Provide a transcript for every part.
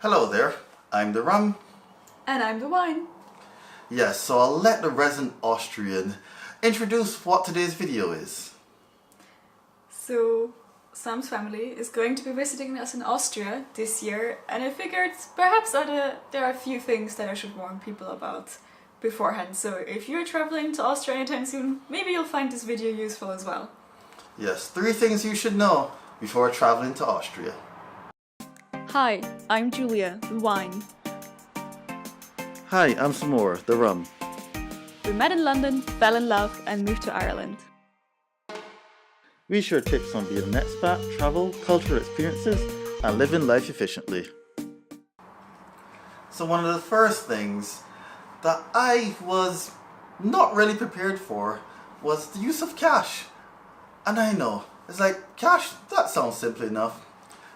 Hello there, I'm the rum. And I'm the wine. Yes, so I'll let the resident Austrian introduce what today's video is. So, Sam's family is going to be visiting us in Austria this year, and I figured perhaps there are a few things that I should warn people about beforehand. So if you're traveling to Austria anytime soon, maybe you'll find this video useful as well. Yes, 3 things you should know before traveling to Austria. Hi, I'm Julia, the wine. Hi, I'm Samora, the rum. We met in London, fell in love, and moved to Ireland. We share tips on being an expat, travel, cultural experiences, and living life efficiently. So one of the first things that I was not really prepared for was the use of cash. And I know, it's like, cash, that sounds simple enough.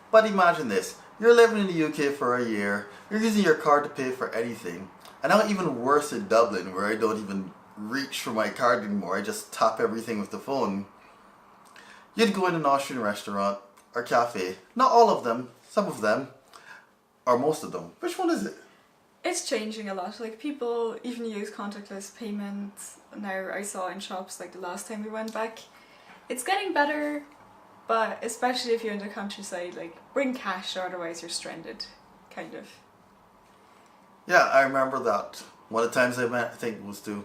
But imagine this, you're living in the UK for a year, you're using your card to pay for anything. And now even worse in Dublin, where I don't even reach for my card anymore, I just tap everything with the phone. You'd go in an Austrian restaurant or cafe, not all of them, some of them, or most of them. Which one is it? It's changing a lot, like people even use contactless payment now. I saw in shops like the last time we went back. It's getting better, but especially if you're in the countryside, like bring cash or otherwise you're stranded, kind of. Yeah, I remember that. One of the times I went, I think was to,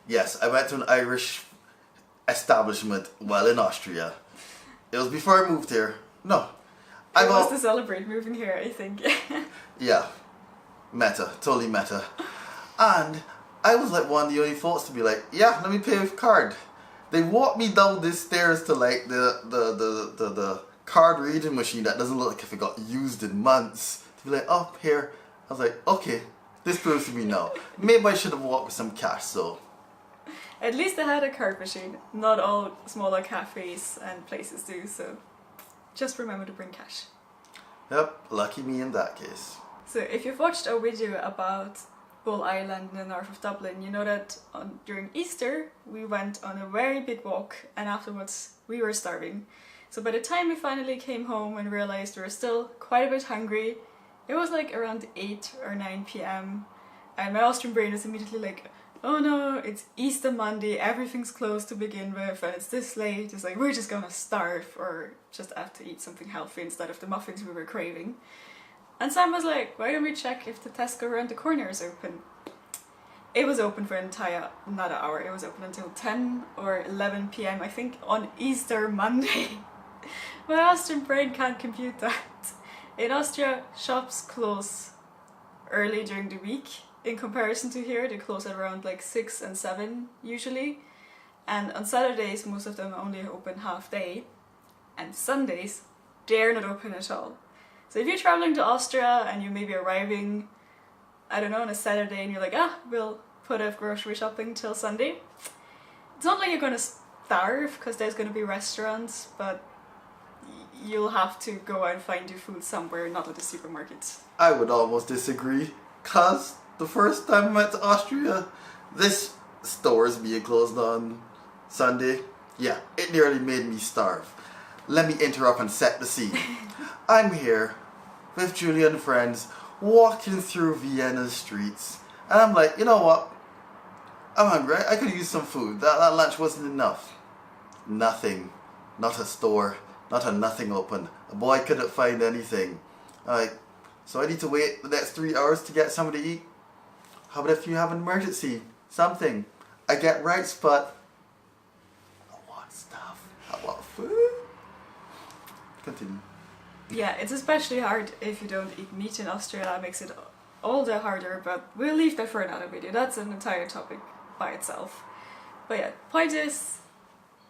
yes, I went to an Irish establishment while in Austria. It was before I moved here. No. It was to celebrate moving here, I think. Yeah. Meta. Totally meta. And I was like one of the only folks to be like, yeah, let me pay with card. They walked me down these stairs to like the card reading machine that doesn't look like if it got used in months. To be like, oh, here. I was like, okay, this proves to me now. Maybe I should have walked with some cash, so. At least they had a card machine. Not all smaller cafes and places do, so just remember to bring cash. Yep, lucky me in that case. So if you've watched our video about Bull Island in the north of Dublin, you know that during Easter we went on a very big walk and afterwards we were starving. So by the time we finally came home and realized we were still quite a bit hungry, it was like around 8 or 9 p.m. and my Austrian brain was immediately like, oh no, it's Easter Monday, everything's closed to begin with and it's this late, it's like we're just gonna starve or just have to eat something healthy instead of the muffins we were craving. And Sam was like, why don't we check if the Tesco around the corner is open? It was open for an entire, not an hour, it was open until 10 or 11 p.m. I think on Easter Monday. My Austrian brain can't compute that. In Austria, shops close early during the week. In comparison to here, they close at around like 6 and 7 usually. And on Saturdays, most of them only open half day. And Sundays, they're not open at all. So if you're traveling to Austria and you may be arriving, I don't know, on a Saturday and you're like, we'll put off grocery shopping till Sunday. It's not like you're going to starve because there's going to be restaurants, but you'll have to go and find your food somewhere, not at the supermarkets. I would almost disagree, cause the first time I went to Austria, this store is being closed on Sunday. Yeah, it nearly made me starve. Let me interrupt and set the scene. I'm here with Julia and friends walking through Vienna's streets, and I'm like, you know what? I'm hungry. I could use some food. That lunch wasn't enough. Nothing. Not a store. Not a nothing open. A boy couldn't find anything. Like, so I need to wait the next 3 hours to get something to eat. How about if you have an emergency? Something. I get rights, but I want stuff. I want food. Continue. Yeah, it's especially hard if you don't eat meat in Austria. That makes it all the harder, but we'll leave that for another video. That's an entire topic by itself. But yeah, point is,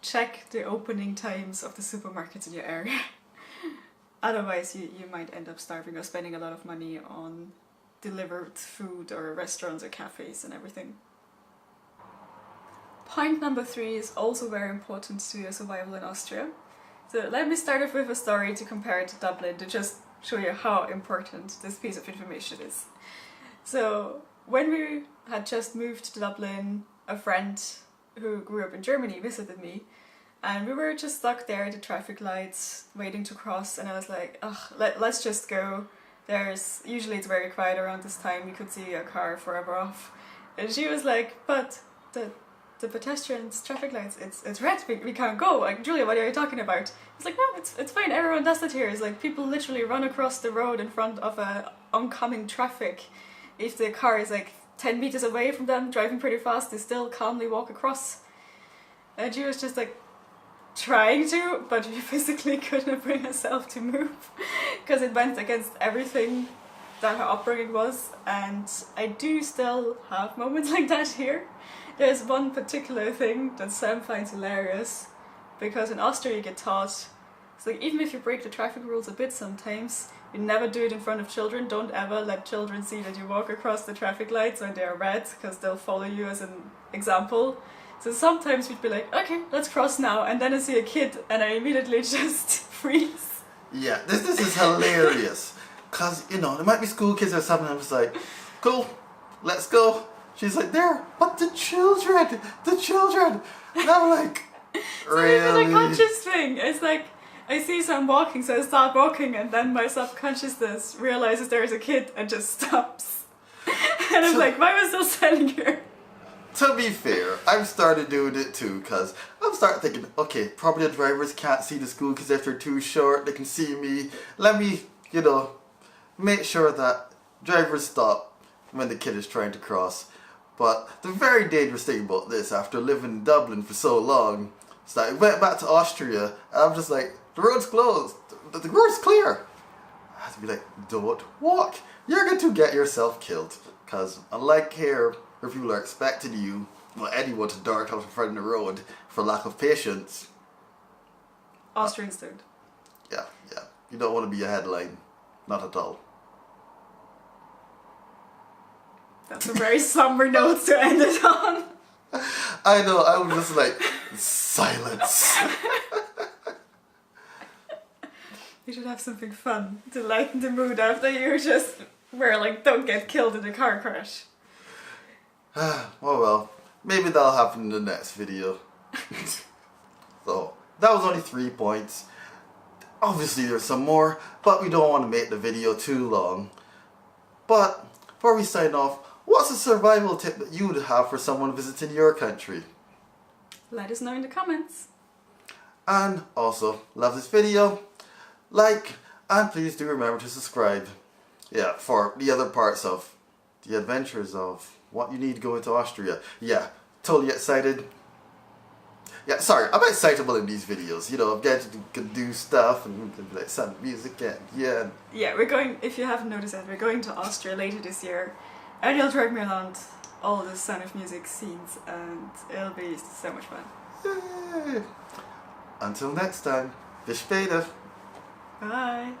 check the opening times of the supermarkets in your area. Otherwise you might end up starving or spending a lot of money on delivered food or restaurants or cafes and everything. Point number 3 is also very important to your survival in Austria. So let me start off with a story to compare it to Dublin to just show you how important this piece of information is. So when we had just moved to Dublin, a friend who grew up in Germany visited me and we were just stuck there at the traffic lights waiting to cross and I was like, let's just go. Usually it's very quiet around this time, you could see a car forever off. And she was like, but the pedestrians, traffic lights, it's red, we can't go. Like, Julia, what are you talking about? It's like, no, it's fine, everyone does it here. It's like, people literally run across the road in front of oncoming traffic. If the car is like 10 meters away from them, driving pretty fast, they still calmly walk across. And she was just like, trying to, but she physically couldn't bring herself to move because it went against everything that her upbringing was. And I do still have moments like that here. There's one particular thing that Sam finds hilarious, because in Austria you get taught, it's like, even if you break the traffic rules a bit sometimes, you never do it in front of children. Don't ever let children see that you walk across the traffic lights when they are red, because they'll follow you as an example. So sometimes we'd be like, okay, let's cross now, and then I see a kid and I immediately just freeze. Yeah, this is hilarious. Cause, you know, there might be school kids or something, I'm just like, cool, let's go. She's like, there, but the children. And I'm like, really? So it's a conscious thing. It's like, I see some walking, so I start walking, and then my subconsciousness realizes there is a kid and just stops. And I'm like, why am I still standing here? To be fair, I've started doing it too, because I'm starting thinking, okay, probably the drivers can't see the school kids if they're too short, they can see me. Let me, you know, make sure that drivers stop when the kid is trying to cross. But the very dangerous thing about this, after living in Dublin for so long, is that I went back to Austria, and I'm just like, the road's closed, the road's clear. I have to be like, don't walk, you're going to get yourself killed. Because unlike here, where people are expecting you, well, anyone to dart out in front of the road for lack of patience. Austrians don't. Yeah. You don't want to be a headline. Not at all. That's a very somber note to end it on. I know, I was just like, silence. You should have something fun to lighten the mood after you just were like, don't get killed in a car crash. Oh well, maybe that'll happen in the next video. So, that was only 3 points. Obviously there's some more, but we don't want to make the video too long. But, before we sign off, what's a survival tip that you would have for someone visiting your country? Let us know in the comments. And also, love this video, like, and please do remember to subscribe. Yeah, for the other parts of the adventures of what you need to go into Austria. Yeah, totally excited. Yeah, sorry, I'm excitable in these videos. You know, I'm getting to do stuff and like some music and yeah. Yeah, we're going, if you haven't noticed it, we're going to Austria later this year. And he'll drag me around all the Sound of Music scenes, and it'll be so much fun. Yay! Until next time, bis später. Bye!